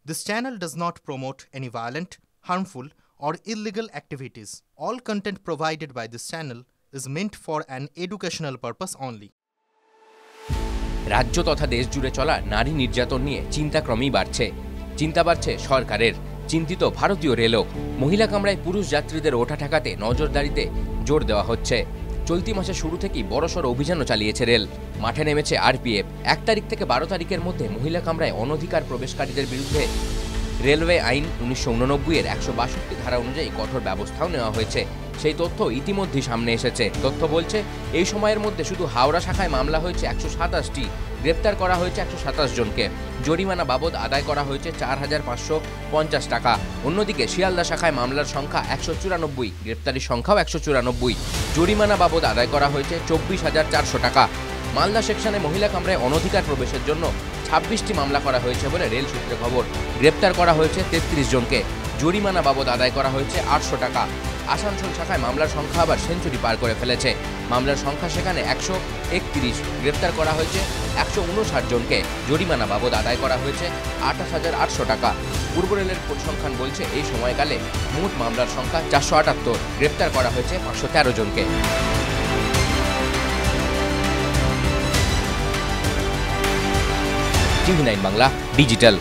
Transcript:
This channel does not promote any violent, harmful, or illegal activities. All content provided by this channel is meant for an educational purpose only. রাজ্য তথা দেশ জুড়ে চলা নারী নির্যাতন নিয়ে চিন্তা ক্রমেই বাড়ছে। চিন্তা বাড়ছে সরকারের, চিন্তিত ভারতীয় রেলও। মহিলা কামরায় পুরুষ যাত্রীদের ওঠা ঠেকাতে নজরদারিতে জোর দেওয়া হচ্ছে। চলতি মাসের শুরু থেকেই বড়সড় অভিযানও চালিয়েছে রেল। মাঠে নেমেছে আরপিএফ। 1 তারিখ থেকে 12 তারিখের মধ্যে মহিলা কামরায় অনধিকার প্রবেশকারীদের বিরুদ্ধে রেলওয়ে আইন 1989 এর 162 ধারা অনুযায়ী কঠোর ব্যবস্থাও নেওয়া হয়েছে। সেই তথ্য ইতিমধ্যেই সামনে এসেছে। তথ্য বলছে এই সময়ের মধ্যে শুধু হাওড়া শাখায় মামলা হয়েছে 127টি, গ্রেপ্তার করা হয়েছে 127 জনকে, জরিমানা বাবদ আদায় করা হয়েছে 4,550 টাকা। অন্যদিকে শিয়ালদা শাখায় মামলার সংখ্যা 194, গ্রেপ্তারির সংখ্যাও 194, জরিমানা বাবদ আদায় করা হয়েছে 24,400 টাকা। মালদা সেকশনে মহিলা কামরায় অনধিকার প্রবেশের জন্য 26টি মামলা করা হয়েছে বলে রেল সূত্রে খবর। গ্রেপ্তার করা হয়েছে 33 জনকে, জরিমানা বাবদ আদায় করা হয়েছে 800 টাকা। আসানসোল শাখায় মামলার সংখ্যা আবার সেঞ্চুরি পার করে ফেলেছে। মামলার সংখ্যা সেখানে 131, গ্রেপ্তার করা হয়েছে 159 জনকে, জরিমানা বাবদ আদায় করা হয়েছে 28,800 টাকা। পূর্ব রেলের পরিসংখ্যান বলছে এই সময়কালে মোট মামলার সংখ্যা 478, গ্রেপ্তার করা হয়েছে 513 জনকে। TV9 Bangla digital.